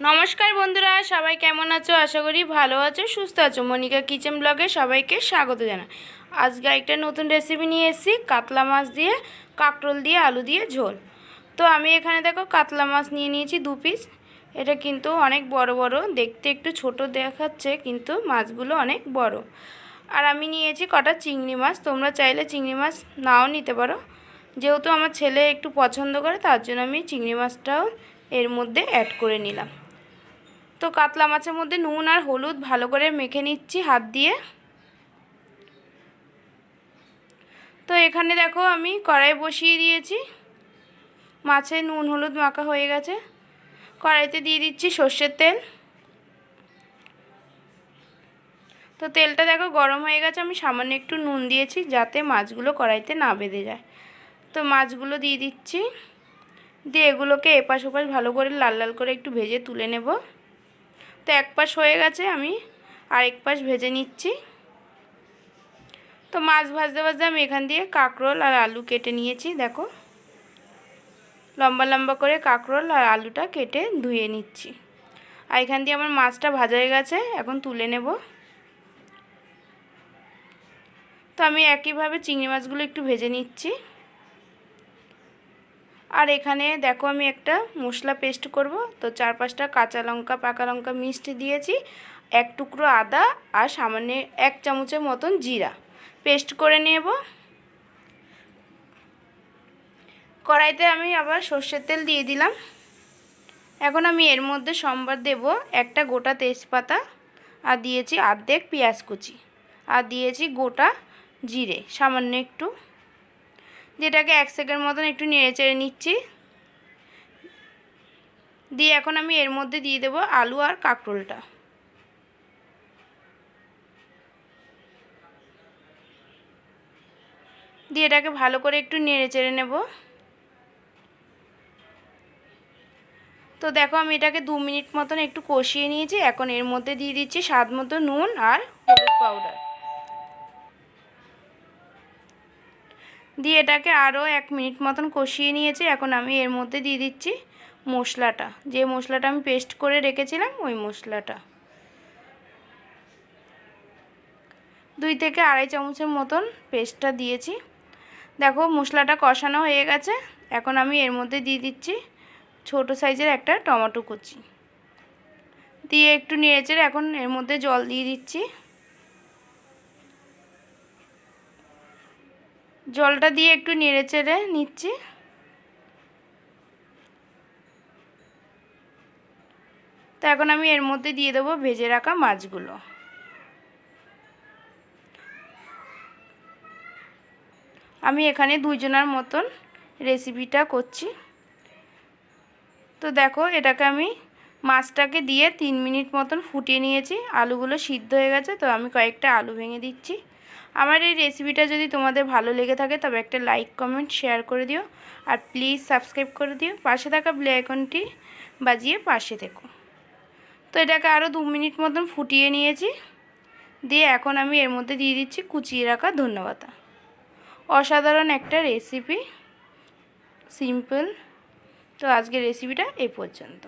নমস্কার বন্ধুরা, সবাই কেমন আছো? আশা করি ভালো আছো, সুস্থ আছো। মনিকা কিচেন ব্লগে সবাইকে স্বাগত জানাই। আজকে একটা নতুন রেসিপি নিয়ে এসেছি, কাতলা মাছ দিয়ে কাঁকরোল দিয়ে আলু দিয়ে ঝোল। তো আমি এখানে দেখো কাতলা মাছ নিয়ে নিয়েছি 2 পিস। এটা কিন্তু অনেক বড় বড়, দেখতে একটু ছোট দেখাচ্ছে কিন্তু মাছগুলো অনেক বড়। আর আমি নিয়েছি কটা চিংড়ি মাছ। তোমরা চাইলে চিংড়ি মাছ নাও নিতে পারো, যেহেতু আমার ছেলে একটু পছন্দ করে তার জন্য আমি চিংড়ি মাছটাও এর মধ্যে অ্যাড করে নিলাম। তো কাতলা মাছের মধ্যে নুন আর হলুদ ভালো করে মেখে নিচ্ছি হাত দিয়ে। তো এখানে দেখো আমি কড়াই বসিয়ে দিয়েছি, মাছে নুন হলুদ মাখা হয়ে গেছে। কড়াইতে দিয়ে দিচ্ছি সর্ষের তেল। তো তেলটা দেখো গরম হয়ে গেছে, আমি সামান্য একটু নুন দিয়েছি যাতে মাছগুলো কড়াইতে না বেঁধে যায়। তো মাছগুলো দিয়ে দিচ্ছি, দিয়ে এগুলোকে এপাশ ওপাশ ভালো করে লাল লাল করে একটু ভেজে তুলে নেব। তো এক পাশ হয়ে গেছে, আমি আরেক পাশ ভেজে নিচ্ছি। তো মাছ ভাজতে ভাজতে আমি এখান দিয়ে কাঁকরোল আর আলু কেটে নিয়েছি। দেখো লম্বা লম্বা করে কাঁকরোল আর আলুটা কেটে ধুয়ে নিচ্ছি। আর এখান দিয়ে আমার মাছটা ভাজা হয়ে গেছে, এখন তুলে নেব। তো আমি একইভাবে চিংড়ি মাছগুলো একটু ভেজে নিচ্ছি। আর এখানে দেখো আমি একটা মশলা পেস্ট করব। তো 4-5টা কাঁচা লঙ্কা পাকা লঙ্কা মিষ্টি দিয়েছি, 1 টুকরো আদা আর সামান্য 1 চামচের মতন জিরা পেস্ট করে নেব। কড়াইতে আমি আবার সর্ষের তেল দিয়ে দিলাম। এখন আমি এর মধ্যে সম্বার দেব একটা গোটা তেজপাতা, আর দিয়েছি অর্ধেক পেঁয়াজ কুচি, আর দিয়েছি গোটা জিরে সামান্য একটু, যেটাকে 1 সেকেন্ড মতন একটু নেড়ে চেড়ে নিচ্ছি। দিয়ে এখন আমি এর মধ্যে দিয়ে দেব আলু আর কাঁকরোলটা। দিয়ে এটাকে ভালো করে একটু নেড়ে চেড়ে নেব। তো দেখো আমি এটাকে 2 মিনিট মতন একটু কষিয়ে নিয়েছি। এখন এর মধ্যে দিয়ে দিচ্ছি স্বাদ মতো নুন আর হলুদ পাউডার, দিয়ে এটাকে আরও 1 মিনিট মতন কষিয়ে নিয়েছি। এখন আমি এর মধ্যে দিয়ে দিচ্ছি মশলাটা, যে মশলাটা আমি পেস্ট করে রেখেছিলাম ওই মশলাটা 2 থেকে আড়াই চামচের মতন পেস্টটা দিয়েছি। দেখো মশলাটা কষানো হয়ে গেছে। এখন আমি এর মধ্যে দিয়ে দিচ্ছি ছোট সাইজের একটা টমেটো কুচি, দিয়ে একটু নেড়েচেড়ে এখন এর মধ্যে জল দিয়ে দিচ্ছি। জলটা দিয়ে একটু নেড়েচেড়ে নিচ্ছি। তো এখন আমি এর মধ্যে দিয়ে দেবো ভেজে রাখা মাছগুলো। আমি এখানে 2 জনের মতন রেসিপিটা করছি। তো দেখো এটাকে আমি মাছটাকে দিয়ে 3 মিনিট মতন ফুটিয়ে নিয়েছি। আলুগুলো সিদ্ধ হয়ে গেছে, তো আমি কয়েকটা আলু ভেঙে দিচ্ছি। আমার এই রেসিপিটা যদি তোমাদের ভালো লেগে থাকে তবে একটা লাইক কমেন্ট শেয়ার করে দিও, আর প্লিজ সাবস্ক্রাইব করে দিও। পাশে থাকা বেল আইকনটি বাজিয়ে পাশে থেকো। তো এটাকে আরও 2 মিনিট মতন ফুটিয়ে নিয়েছি। দিয়ে এখন আমি এর মধ্যে দিয়ে দিচ্ছি কুচিয়ে রাখা ধনেপাতা। অসাধারণ একটা রেসিপি, সিম্পল। তো আজকের রেসিপিটা এই পর্যন্ত।